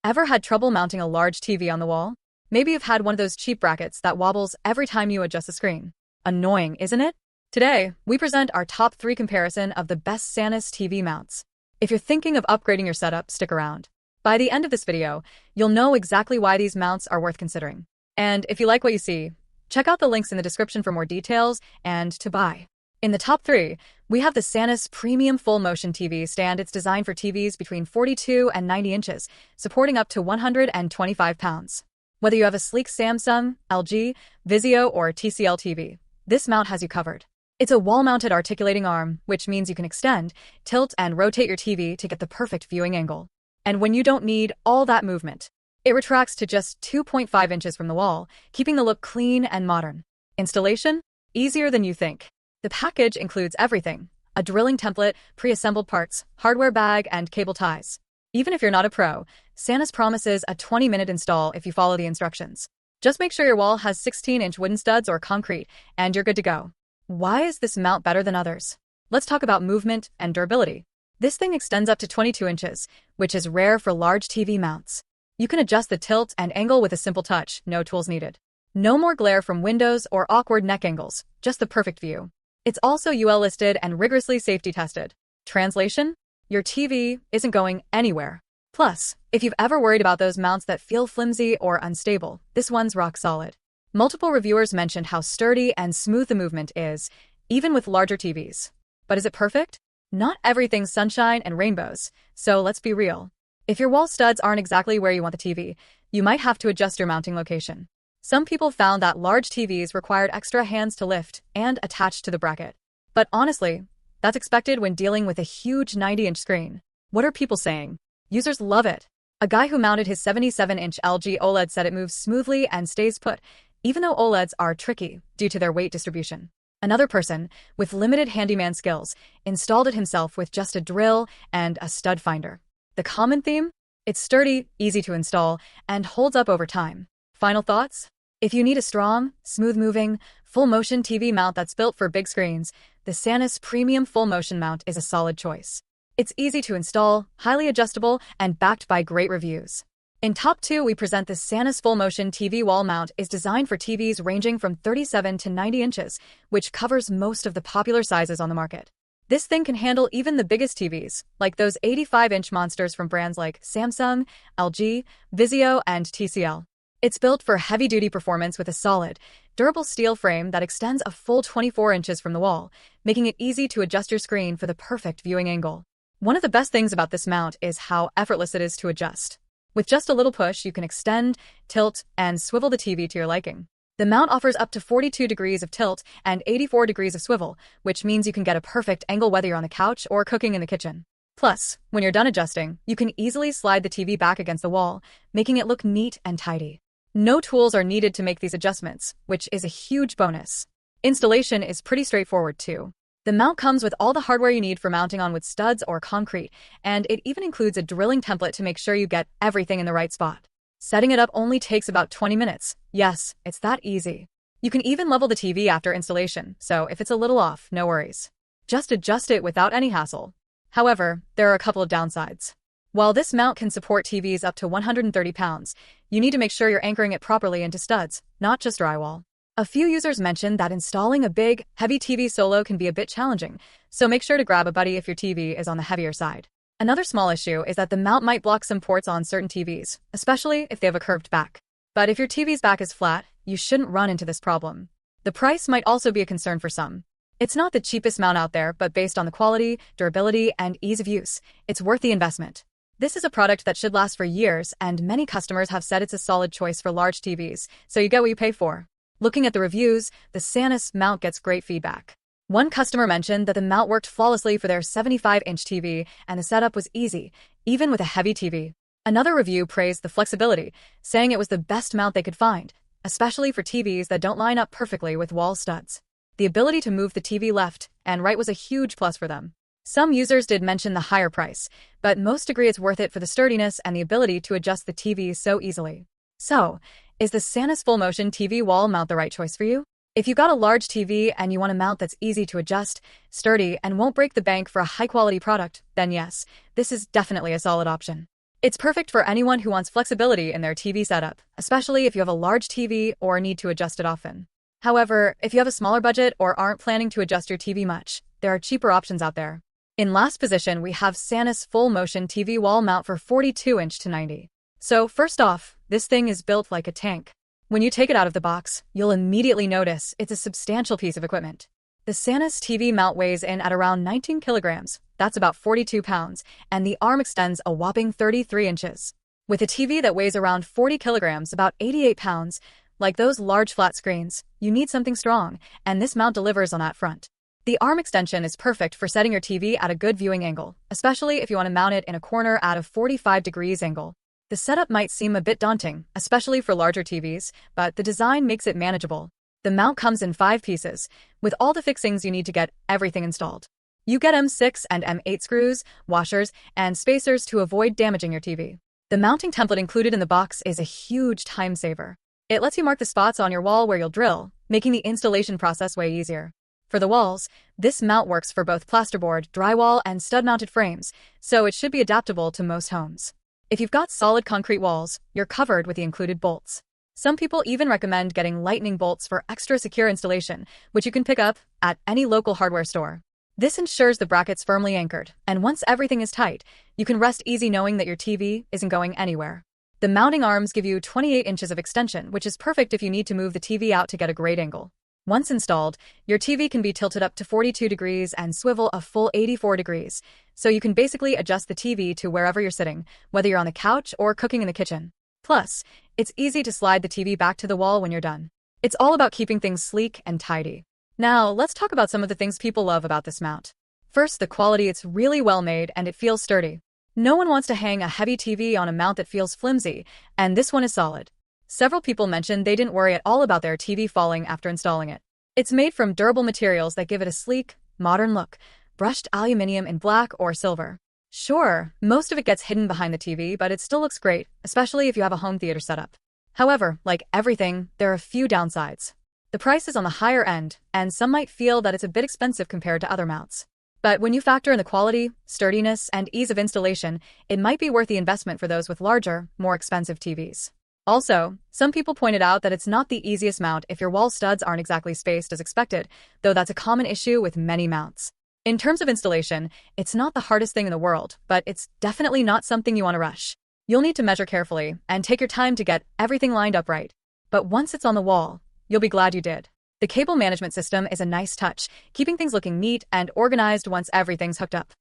Ever had trouble mounting a large TV on the wall? Maybe you've had one of those cheap brackets that wobbles every time you adjust the screen. Annoying, isn't it? Today, we present our top 3 comparison of the best Sanus TV mounts. If you're thinking of upgrading your setup, stick around. By the end of this video, you'll know exactly why these mounts are worth considering. And if you like what you see, check out the links in the description for more details and to buy. In the top 3, we have the Sanus Premium Full Motion TV stand. It's designed for TVs between 42 and 90 inches, supporting up to 125 pounds. Whether you have a sleek Samsung, LG, Vizio, or TCL TV, this mount has you covered. It's a wall-mounted articulating arm, which means you can extend, tilt, and rotate your TV to get the perfect viewing angle. And when you don't need all that movement, it retracts to just 2.5 inches from the wall, keeping the look clean and modern. Installation? Easier than you think. The package includes everything: a drilling template, pre-assembled parts, hardware bag, and cable ties. Even if you're not a pro, Sanus promises a 20-minute install if you follow the instructions. Just make sure your wall has 16-inch wooden studs or concrete, and you're good to go. Why is this mount better than others? Let's talk about movement and durability. This thing extends up to 22 inches, which is rare for large TV mounts. You can adjust the tilt and angle with a simple touch, no tools needed. No more glare from windows or awkward neck angles, just the perfect view. It's also UL listed and rigorously safety tested. Translation? Your TV isn't going anywhere. Plus, if you've ever worried about those mounts that feel flimsy or unstable, this one's rock solid. Multiple reviewers mentioned how sturdy and smooth the movement is, even with larger TVs. But is it perfect? Not everything's sunshine and rainbows, so let's be real. If your wall studs aren't exactly where you want the TV, you might have to adjust your mounting location. Some people found that large TVs required extra hands to lift and attach to the bracket. But honestly, that's expected when dealing with a huge 90-inch screen. What are people saying? Users love it. A guy who mounted his 77-inch LG OLED said it moves smoothly and stays put, even though OLEDs are tricky due to their weight distribution. Another person, with limited handyman skills, installed it himself with just a drill and a stud finder. The common theme? It's sturdy, easy to install, and holds up over time. Final thoughts? If you need a strong, smooth-moving, full-motion TV mount that's built for big screens, the Sanus Premium Full Motion mount is a solid choice. It's easy to install, highly adjustable, and backed by great reviews. In top 2, we present the Sanus Full Motion TV wall mount. Is designed for TVs ranging from 37 to 90 inches, which covers most of the popular sizes on the market. This thing can handle even the biggest TVs, like those 85-inch monsters from brands like Samsung, LG, Vizio, and TCL. It's built for heavy-duty performance with a solid, durable steel frame that extends a full 24 inches from the wall, making it easy to adjust your screen for the perfect viewing angle. One of the best things about this mount is how effortless it is to adjust. With just a little push, you can extend, tilt, and swivel the TV to your liking. The mount offers up to 42 degrees of tilt and 84 degrees of swivel, which means you can get a perfect angle whether you're on the couch or cooking in the kitchen. Plus, when you're done adjusting, you can easily slide the TV back against the wall, making it look neat and tidy. No tools are needed to make these adjustments, which is a huge bonus. Installation is pretty straightforward too. The mount comes with all the hardware you need for mounting on with studs or concrete, and it even includes a drilling template to make sure you get everything in the right spot. Setting it up only takes about 20 minutes. Yes, it's that easy. You can even level the TV after installation, so if it's a little off, no worries. Just adjust it without any hassle. However, there are a couple of downsides. While this mount can support TVs up to 130 pounds, you need to make sure you're anchoring it properly into studs, not just drywall. A few users mentioned that installing a big, heavy TV solo can be a bit challenging, so make sure to grab a buddy if your TV is on the heavier side. Another small issue is that the mount might block some ports on certain TVs, especially if they have a curved back. But if your TV's back is flat, you shouldn't run into this problem. The price might also be a concern for some. It's not the cheapest mount out there, but based on the quality, durability, and ease of use, it's worth the investment. This is a product that should last for years, and many customers have said it's a solid choice for large TVs, so you get what you pay for. Looking at the reviews, the Sanus mount gets great feedback. One customer mentioned that the mount worked flawlessly for their 75-inch TV, and the setup was easy, even with a heavy TV. Another review praised the flexibility, saying it was the best mount they could find, especially for TVs that don't line up perfectly with wall studs. The ability to move the TV left and right was a huge plus for them. Some users did mention the higher price, but most agree it's worth it for the sturdiness and the ability to adjust the TV so easily. So, is the Sanus Full Motion TV wall mount the right choice for you? If you got a large TV and you want a mount that's easy to adjust, sturdy, and won't break the bank for a high-quality product, then yes, this is definitely a solid option. It's perfect for anyone who wants flexibility in their TV setup, especially if you have a large TV or need to adjust it often. However, if you have a smaller budget or aren't planning to adjust your TV much, there are cheaper options out there. In last position, we have Sanus Full Motion TV Wall Mount for 42-inch to 90. So first off, this thing is built like a tank. When you take it out of the box, you'll immediately notice it's a substantial piece of equipment. The Sanus TV mount weighs in at around 19 kilograms, that's about 42 pounds, and the arm extends a whopping 33 inches. With a TV that weighs around 40 kilograms, about 88 pounds, like those large flat screens, you need something strong, and this mount delivers on that front. The arm extension is perfect for setting your TV at a good viewing angle, especially if you want to mount it in a corner at a 45 degrees angle. The setup might seem a bit daunting, especially for larger TVs, but the design makes it manageable. The mount comes in 5 pieces, with all the fixings you need to get everything installed. You get M6 and M8 screws, washers, and spacers to avoid damaging your TV. The mounting template included in the box is a huge time saver. It lets you mark the spots on your wall where you'll drill, making the installation process way easier. For the walls, this mount works for both plasterboard, drywall, and stud-mounted frames, so it should be adaptable to most homes. If you've got solid concrete walls, you're covered with the included bolts. Some people even recommend getting lightning bolts for extra secure installation, which you can pick up at any local hardware store. This ensures the bracket's firmly anchored, and once everything is tight, you can rest easy knowing that your TV isn't going anywhere. The mounting arms give you 28 inches of extension, which is perfect if you need to move the TV out to get a great angle. Once installed, your TV can be tilted up to 42 degrees and swivel a full 84 degrees, so you can basically adjust the TV to wherever you're sitting, whether you're on the couch or cooking in the kitchen. Plus, it's easy to slide the TV back to the wall when you're done. It's all about keeping things sleek and tidy. Now, let's talk about some of the things people love about this mount. First, the quality. It's really well made and it feels sturdy. No one wants to hang a heavy TV on a mount that feels flimsy, and this one is solid. Several people mentioned they didn't worry at all about their TV falling after installing it. It's made from durable materials that give it a sleek, modern look, brushed aluminum in black or silver. Sure, most of it gets hidden behind the TV, but it still looks great, especially if you have a home theater setup. However, like everything, there are a few downsides. The price is on the higher end, and some might feel that it's a bit expensive compared to other mounts. But when you factor in the quality, sturdiness, and ease of installation, it might be worth the investment for those with larger, more expensive TVs. Also, some people pointed out that it's not the easiest mount if your wall studs aren't exactly spaced as expected, though that's a common issue with many mounts. In terms of installation, it's not the hardest thing in the world, but it's definitely not something you want to rush. You'll need to measure carefully and take your time to get everything lined up right. But once it's on the wall, you'll be glad you did. The cable management system is a nice touch, keeping things looking neat and organized once everything's hooked up.